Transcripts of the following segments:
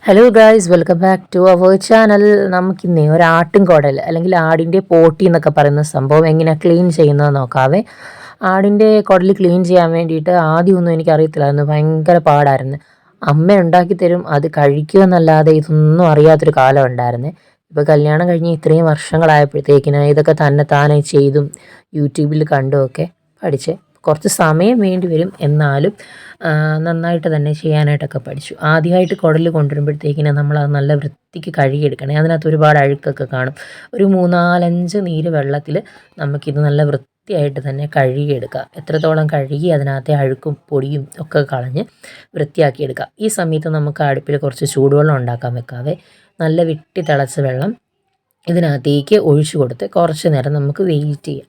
Hello guys, welcome back to our channel. നമുക്കിന്നേ ഒരു ആട്ടിൻകുടൽ അല്ലെങ്കിൽ ആടിൻ്റെ പോട്ടി എന്നൊക്കെ പറയുന്ന സംഭവം എങ്ങനെയാണ് ക്ലീൻ ചെയ്യുന്നത് നോക്കാവേ. ആടിൻ്റെ കുടൽ ക്ലീൻ ചെയ്യാൻ വേണ്ടിയിട്ട് ആദ്യമൊന്നും എനിക്കറിയത്തില്ലായിരുന്നു, ഭയങ്കര പാടായിരുന്നു. അമ്മ ഉണ്ടാക്കി തരും, അത് കഴിക്കുമെന്നല്ലാതെ ഇതൊന്നും അറിയാത്തൊരു കാലം ഉണ്ടായിരുന്നു. ഇപ്പോൾ കല്യാണം കഴിഞ്ഞ് ഇത്രയും വർഷങ്ങളായപ്പോഴത്തേക്കിന് ഇതൊക്കെ തന്നെ താനെ ചെയ്തും യൂട്യൂബിൽ കണ്ടുമൊക്കെ പഠിച്ച് കുറച്ച് സമയം വേണ്ടി വരും, എന്നാലും നന്നായിട്ട് തന്നെ ചെയ്യാനായിട്ടൊക്കെ പഠിച്ചു. ആദ്യമായിട്ട് കുടൽ കൊണ്ടുവരുമ്പോഴത്തേക്കിന് നമ്മളത് നല്ല വൃത്തിക്ക് കഴുകിയെടുക്കണേ. അതിനകത്ത് ഒരുപാട് അഴുക്കൊക്കെ കാണും. ഒരു 3-4-5 നീര് വെള്ളത്തിൽ നമുക്കിത് നല്ല വൃത്തിയായിട്ട് തന്നെ കഴുകിയെടുക്കുക. എത്രത്തോളം കഴുകി അതിനകത്തെ അഴുക്കും പൊടിയും ഒക്കെ കളഞ്ഞ് വൃത്തിയാക്കിയെടുക്കുക. ഈ സമയത്ത് നമുക്ക് അടുപ്പിൽ കുറച്ച് ചൂടുവെള്ളം ഉണ്ടാക്കാൻ വെക്കാതെ നല്ല വെട്ടി തിളച്ച വെള്ളം ഇതിനകത്തേക്ക് ഒഴിച്ചു കൊടുത്ത് കുറച്ച് നേരം നമുക്ക് വെയിറ്റ് ചെയ്യാം.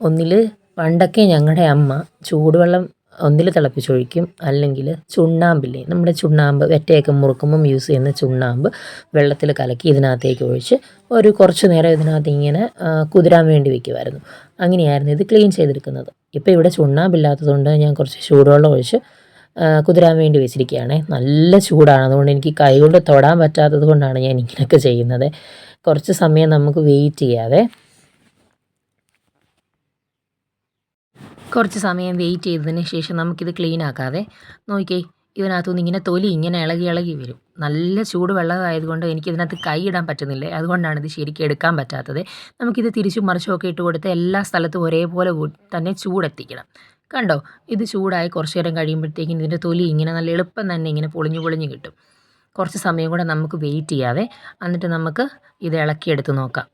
ഒന്നിൽ പണ്ടൊക്കെ ഞങ്ങളുടെ അമ്മ ചൂടുവെള്ളം ഒന്നിൽ തിളപ്പിച്ചൊഴിക്കും, അല്ലെങ്കിൽ ചുണ്ണാമ്പില്ലേ, നമ്മുടെ ചുണ്ണാമ്പ് വെറ്റയൊക്കെ മുറുക്കുമ്പം യൂസ് ചെയ്യുന്ന ചുണ്ണാമ്പ് വെള്ളത്തിൽ കലക്കി ഇതിനകത്തേക്ക് ഒഴിച്ച് ഒരു കുറച്ച് നേരം ഇതിനകത്ത് ഇങ്ങനെ കുതിരാൻ വേണ്ടി വയ്ക്കുമായിരുന്നു. അങ്ങനെയായിരുന്നു ഇത് ക്ലീൻ ചെയ്തെടുക്കുന്നത്. ഇപ്പോൾ ഇവിടെ ചുണ്ണാമ്പില്ലാത്തതുകൊണ്ട് ഞാൻ കുറച്ച് ചൂടുവെള്ളം ഒഴിച്ച് കുതിരാൻ വേണ്ടി വെച്ചിരിക്കുകയാണ്. നല്ല ചൂടാണ്, അതുകൊണ്ട് എനിക്ക് കൈകൊണ്ട് തൊടാൻ പറ്റാത്തത് കൊണ്ടാണ് ഞാൻ ഇങ്ങനെയൊക്കെ ചെയ്യുന്നത്. കുറച്ച് സമയം നമുക്ക് വെയിറ്റ് ചെയ്യാവേ. കുറച്ച് സമയം വെയിറ്റ് ചെയ്തതിന് ശേഷം നമുക്കിത് ക്ലീൻ ആക്കാതെ നോക്കിയേ. ഇതിനകത്തുനിന്ന് ഇങ്ങനെ തൊലി ഇങ്ങനെ ഇളകി ഇളകി വരും. നല്ല ചൂട് വെള്ളമായതുകൊണ്ട് എനിക്കിതിനകത്ത് കൈ ഇടാൻ പറ്റുന്നില്ല, അതുകൊണ്ടാണ് ഇത് ശരിക്കും എടുക്കാൻ പറ്റാത്തത്. നമുക്കിത് തിരിച്ചും മറിച്ചുമൊക്കെ ഇട്ട് കൊടുത്ത് എല്ലാ സ്ഥലത്തും ഒരേപോലെ തന്നെ ചൂടെത്തിക്കണം. കണ്ടോ, ഇത് ചൂടായി കുറച്ച് നേരം കഴിയുമ്പോഴത്തേക്കും ഇതിൻ്റെ തൊലി ഇങ്ങനെ നല്ല എളുപ്പം തന്നെ ഇങ്ങനെ പൊളിഞ്ഞു പൊളിഞ്ഞ് കിട്ടും. കുറച്ച് സമയം കൂടെ നമുക്ക് വെയിറ്റ് ചെയ്യാവേ, എന്നിട്ട് നമുക്ക് ഇത് ഇളക്കിയെടുത്ത് നോക്കാം.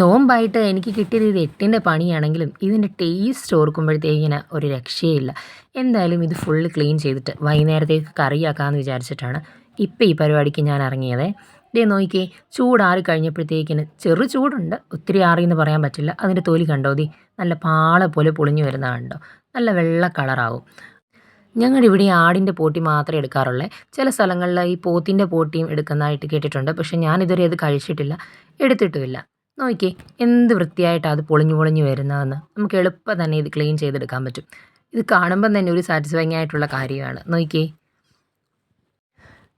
നോമ്പായിട്ട് എനിക്ക് കിട്ടിയത് ഇത് 8ൻ്റെ പണിയാണെങ്കിലും ഇതിൻ്റെ ടേസ്റ്റ് ഓർക്കുമ്പോഴത്തേക്കിന് ഒരു രക്ഷയില്ല. എന്തായാലും ഇത് ഫുള്ള് ക്ലീൻ ചെയ്തിട്ട് വൈകുന്നേരത്തേക്ക് കറിയാക്കാമെന്ന് വിചാരിച്ചിട്ടാണ് ഇപ്പോൾ ഈ പരിപാടിക്ക് ഞാൻ ഇറങ്ങിയത്. ഇതേ നോക്കിയേ, ചൂടാറി കഴിഞ്ഞപ്പോഴത്തേക്കിന് ചെറു ചൂടുണ്ട്, ഒത്തിരി ആറിയെന്ന് പറയാൻ പറ്റില്ല. അതിൻ്റെ തൊലി കണ്ടോ, നല്ല പാള പോലെ പൊളിഞ്ഞു വരുന്നത് കണ്ടോ, നല്ല വെള്ള കളറാവും. ഞങ്ങളുടെ ഇവിടെ ആടിൻ്റെ പോട്ടി മാത്രമേ എടുക്കാറുള്ളൂ. ചില സ്ഥലങ്ങളിൽ ഈ പോത്തിൻ്റെ പോട്ടിയും എടുക്കുന്നതായിട്ട് കേട്ടിട്ടുണ്ട്, പക്ഷേ ഞാനിതുവരെ അത് കഴിച്ചിട്ടില്ല, എടുത്തിട്ടുമില്ല. നോക്കിയേ എന്ത് വൃത്തിയായിട്ടാണ് അത് പൊളിഞ്ഞു പൊളിഞ്ഞു വരുന്നതെന്ന്. നമുക്ക് എളുപ്പം തന്നെ ഇത് ക്ലീൻ ചെയ്തെടുക്കാൻ പറ്റും. ഇത് കാണുമ്പം തന്നെ ഒരു സാറ്റിസ്ഫൈങ് ആയിട്ടുള്ള കാര്യമാണ്. നോക്കിയേ,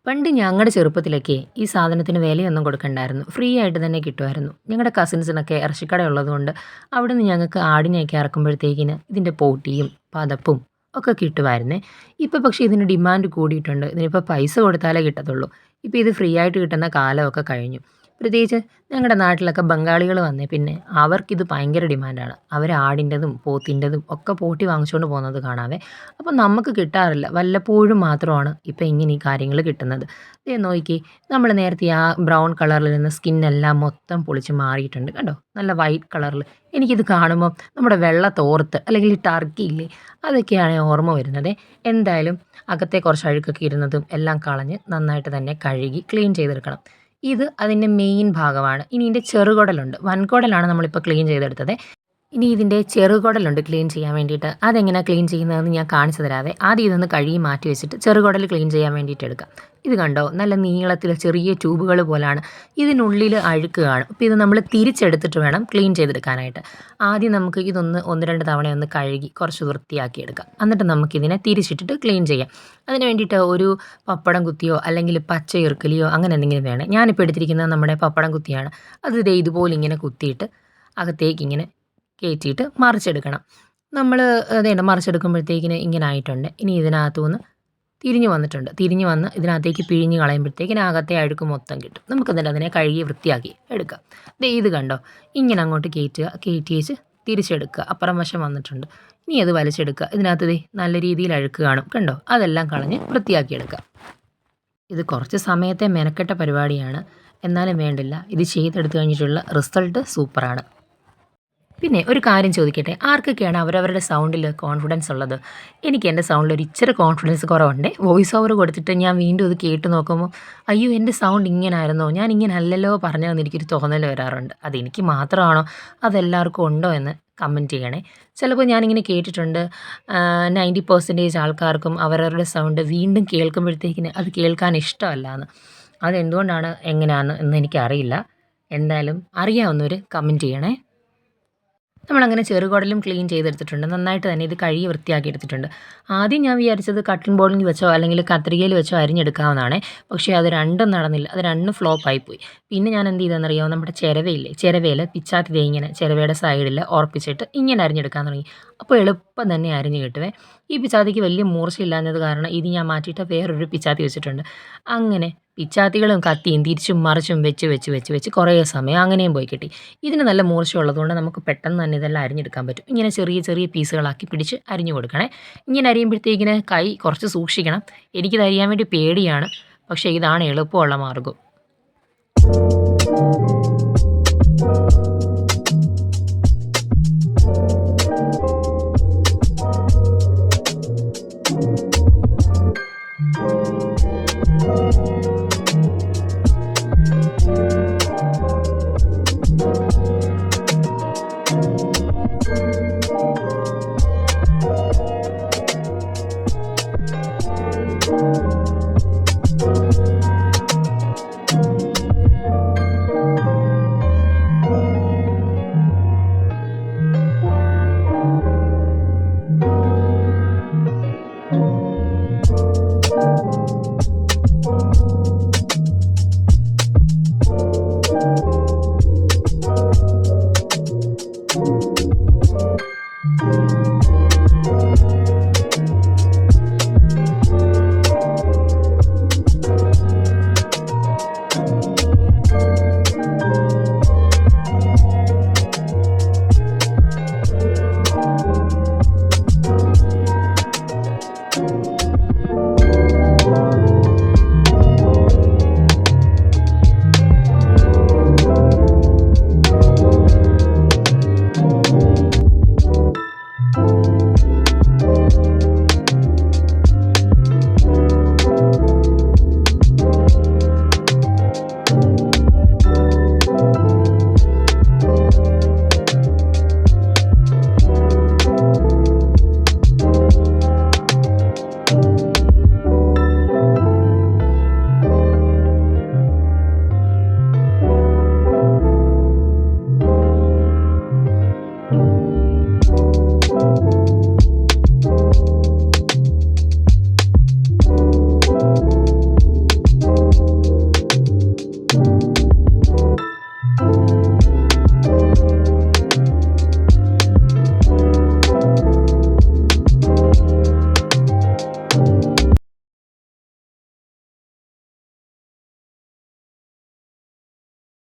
പണ്ട് ഞങ്ങളുടെ ചെറുപ്പത്തിലൊക്കെ ഈ സാധനത്തിന് വിലയൊന്നും കൊടുക്കണ്ടായിരുന്നു, ഫ്രീ ആയിട്ട് തന്നെ കിട്ടുമായിരുന്നു. ഞങ്ങളുടെ കസിൻസിനൊക്കെ ഇറച്ചിക്കട ഉള്ളതുകൊണ്ട് അവിടെ നിന്ന് ഞങ്ങൾക്ക് ആടിനെയൊക്കെ ഇറക്കുമ്പോഴത്തേക്കിന് ഇതിൻ്റെ പോട്ടിയും പതപ്പും ഒക്കെ കിട്ടുമായിരുന്നേ. ഇപ്പോൾ പക്ഷേ ഇതിന് ഡിമാൻഡ് കൂടിയിട്ടുണ്ട്. ഇതിനിപ്പോൾ പൈസ കൊടുത്താലേ കിട്ടത്തുള്ളൂ. ഇപ്പോൾ ഇത് ഫ്രീ ആയിട്ട് കിട്ടുന്ന കാലമൊക്കെ കഴിഞ്ഞു. പ്രത്യേകിച്ച് ഞങ്ങളുടെ നാട്ടിലൊക്കെ ബംഗാളികൾ വന്നേ പിന്നെ അവർക്കിത് ഭയങ്കര ഡിമാൻഡാണ്. അവർ ആടിൻ്റെതും പോത്തിൻ്റെതും ഒക്കെ പോട്ടി വാങ്ങിച്ചുകൊണ്ട് പോകുന്നത് കാണാവേ. അപ്പം നമുക്ക് കിട്ടാറില്ല, വല്ലപ്പോഴും മാത്രമാണ് ഇപ്പോൾ ഇങ്ങനെ ഈ കാര്യങ്ങൾ കിട്ടുന്നത്. ദേ നോക്കിയേ, നമ്മൾ നേരത്തെ ആ ബ്രൗൺ കളറിൽ നിന്ന് സ്കിന്നെല്ലാം മൊത്തം പൊളിച്ച് മാറിയിട്ടുണ്ട് കണ്ടോ, നല്ല വൈറ്റ് കളറിൽ. എനിക്കിത് കാണുമ്പം നമ്മുടെ വെള്ള തോർത്ത് അല്ലെങ്കിൽ ടർക്കി ഇല്ലേ, അതൊക്കെയാണ് ഓർമ്മ വരുന്നത്. എന്തായാലും അകത്തെ കുറച്ച് അഴുക്കൊക്കെ ഇരുന്നതും എല്ലാം കളഞ്ഞ് നന്നായിട്ട് തന്നെ കഴുകി ക്ലീൻ ചെയ്തെടുക്കണം. ഇത് അതിൻ്റെ മെയിൻ ഭാഗമാണ്. ഇനി ഇതിൻ്റെ ചെറുകുടലുണ്ട്, വൻകുടലാണ് നമ്മളിപ്പോൾ ക്ലീൻ ചെയ്തെടുത്തത്. ഇനി ഇതിൻ്റെ ചെറുകുടലുണ്ട് ക്ലീൻ ചെയ്യാൻ വേണ്ടിയിട്ട്. അതെങ്ങനെയാണ് ക്ലീൻ ചെയ്യുന്നതെന്ന് ഞാൻ കാണിച്ചു തരാവേ. ആദ്യം ഇതൊന്ന് കഴുകി മാറ്റി വെച്ചിട്ട് ചെറുകുടൽ ക്ലീൻ ചെയ്യാൻ വേണ്ടിയിട്ട് എടുക്കാം. ഇത് കണ്ടോ, നല്ല നീളത്തിൽ ചെറിയ ട്യൂബുകൾ പോലാണ്. ഇതിനുള്ളിൽ അഴുക്ക് കാണും. അപ്പോൾ ഇത് നമ്മൾ തിരിച്ചെടുത്തിട്ട് വേണം ക്ലീൻ ചെയ്തെടുക്കാനായിട്ട്. ആദ്യം നമുക്ക് ഇതൊന്ന് 1-2 തവണ ഒന്ന് കഴുകി കുറച്ച് വൃത്തിയാക്കി എടുക്കാം. എന്നിട്ട് നമുക്കിതിനെ തിരിച്ചിട്ടിട്ട് ക്ലീൻ ചെയ്യാം. അതിന് വേണ്ടിയിട്ട് ഒരു പപ്പടം കുത്തിയോ അല്ലെങ്കിൽ പച്ച ഇറുക്കലിയോ അങ്ങനെ എന്തെങ്കിലും വേണം. ഞാനിപ്പോൾ എടുത്തിരിക്കുന്നത് നമ്മുടെ പപ്പടം കുത്തിയാണ്. അത് ഇതുപോലെ ഇങ്ങനെ കുത്തിയിട്ട് അകത്തേക്ക് ഇങ്ങനെ കയറ്റിയിട്ട് മറിച്ചെടുക്കണം. നമ്മൾ അതേണ്ട മറിച്ചെടുക്കുമ്പോഴത്തേക്കിന് ഇങ്ങനെ ആയിട്ടുണ്ട്. ഇനി ഇതിനകത്തുനിന്ന് തിരിഞ്ഞു വന്നിട്ടുണ്ട്. തിരിഞ്ഞു വന്ന് ഇതിനകത്തേക്ക് പിഴിഞ്ഞ് കളയുമ്പോഴത്തേക്കിന് അകത്തെ അഴുക്ക് മൊത്തം കിട്ടും. നമുക്കെന്നിട്ട് അതിനെ കഴുകി വൃത്തിയാക്കി എടുക്കാം. ഇത് കണ്ടോ, ഇങ്ങനെ അങ്ങോട്ട് കയറ്റി വെച്ച് തിരിച്ചെടുക്കുക. അപ്പുറം വശം വന്നിട്ടുണ്ട്. ഇനി അത് വലിച്ചെടുക്കുക. ഇതിനകത്ത് നല്ല രീതിയിൽ അഴുക്ക് കാണും കണ്ടോ, അതെല്ലാം കളഞ്ഞ് വൃത്തിയാക്കിയെടുക്കുക. ഇത് കുറച്ച് സമയത്തെ മെനക്കെട്ട പരിപാടിയാണ്, എന്നാലും വേണ്ടില്ല, ഇത് ചെയ്തെടുത്തു കഴിഞ്ഞിട്ടുള്ള റിസൾട്ട് സൂപ്പറാണ്. പിന്നെ ഒരു കാര്യം ചോദിക്കട്ടെ, ആർക്കൊക്കെയാണ് അവരവരുടെ സൗണ്ടിൽ കോൺഫിഡൻസ് ഉള്ളത്? എനിക്ക് എൻ്റെ സൗണ്ടിൽ ഒരു ഇച്ചിരി കോൺഫിഡൻസ് കുറവുണ്ട്. വോയിസ് ഓവർ കൊടുത്തിട്ട് ഞാൻ വീണ്ടും ഇത് കേട്ട് നോക്കുമ്പോൾ അയ്യോ എൻ്റെ സൗണ്ട് ഇങ്ങനെ ആയിരുന്നോ, ഞാൻ ഇങ്ങനെ അല്ലല്ലോ പറഞ്ഞതെന്ന് എനിക്കൊരു തോന്നൽ വരാറുണ്ട്. അതെനിക്ക് മാത്രമാണോ അതെല്ലാവർക്കും ഉണ്ടോ എന്ന് കമൻറ്റ് ചെയ്യണേ. ചിലപ്പോൾ ഞാനിങ്ങനെ കേട്ടിട്ടുണ്ട് 90% ആൾക്കാർക്കും അവരവരുടെ സൗണ്ട് വീണ്ടും കേൾക്കുമ്പോഴത്തേക്കിന് അത് കേൾക്കാൻ ഇഷ്ടമല്ല എന്ന്. അതെന്തുകൊണ്ടാണ് എങ്ങനെയാണ് എന്ന് എനിക്കറിയില്ല. എന്തായാലും അറിയാവുന്നവർ കമൻറ്റ് ചെയ്യണേ. നമ്മളങ്ങനെ ചെറുകുടലും ക്ലീൻ ചെയ്തെടുത്തിട്ടുണ്ട്. നന്നായിട്ട് തന്നെ ഇത് കഴുകി വൃത്തിയാക്കി എടുത്തിട്ടുണ്ട്. ആദ്യം ഞാൻ വിചാരിച്ചത് കട്ടിംഗ് ബോർഡിൽ വെച്ചോ അല്ലെങ്കിൽ കത്രികയിൽ വെച്ചോ അരിഞ്ഞെടുക്കാവുന്നതാണേ. പക്ഷേ അത് രണ്ടും നടന്നില്ല. അത് രണ്ടും ഫ്ലോപ്പായിപ്പോയി. പിന്നെ ഞാൻ എന്ത് ചെയ്തെന്നറിയാമോ? നമ്മുടെ ചിരവയില്ലേ, ചിരവയിൽ പിച്ചാത്തി ദേ ഇങ്ങനെ ചിരവയുടെ സൈഡിൽ ഉറപ്പിച്ചിട്ട് ഇങ്ങനെ അരിഞ്ഞെടുക്കാൻ തുടങ്ങി. അപ്പോൾ എളുപ്പം തന്നെ അരിഞ്ഞ് കിട്ടുവേ. ഈ പിച്ചാത്തിക്ക് വലിയ മൂർച്ചയില്ലാഞ്ഞത് കാരണം ഇത് ഞാൻ മാറ്റിയിട്ട് വേറൊരു പിച്ചാത്തി വെച്ചിട്ടുണ്ട്. അങ്ങനെ പിച്ചാത്തികളും കത്തിയും തിരിച്ചും മറിച്ചും വെച്ച് കുറേ സമയം അങ്ങനെയും പോയി കിട്ടി. ഇതിന് നല്ല മൂർച്ചയുള്ളതുകൊണ്ട് നമുക്ക് പെട്ടെന്ന് തന്നെ ഇതെല്ലാം അരിഞ്ഞെടുക്കാൻ പറ്റും. ഇങ്ങനെ ചെറിയ ചെറിയ പീസുകളാക്കി പിടിച്ച് അരിഞ്ഞു കൊടുക്കണേ. ഇങ്ങനെ അരിയുമ്പോഴത്തേക്കിന് കൈ കുറച്ച് സൂക്ഷിക്കണം. എനിക്കിത് അരിയാൻ വേണ്ടി പേടിയാണ്. പക്ഷേ ഇതാണ് എളുപ്പമുള്ള മാർഗ്ഗം.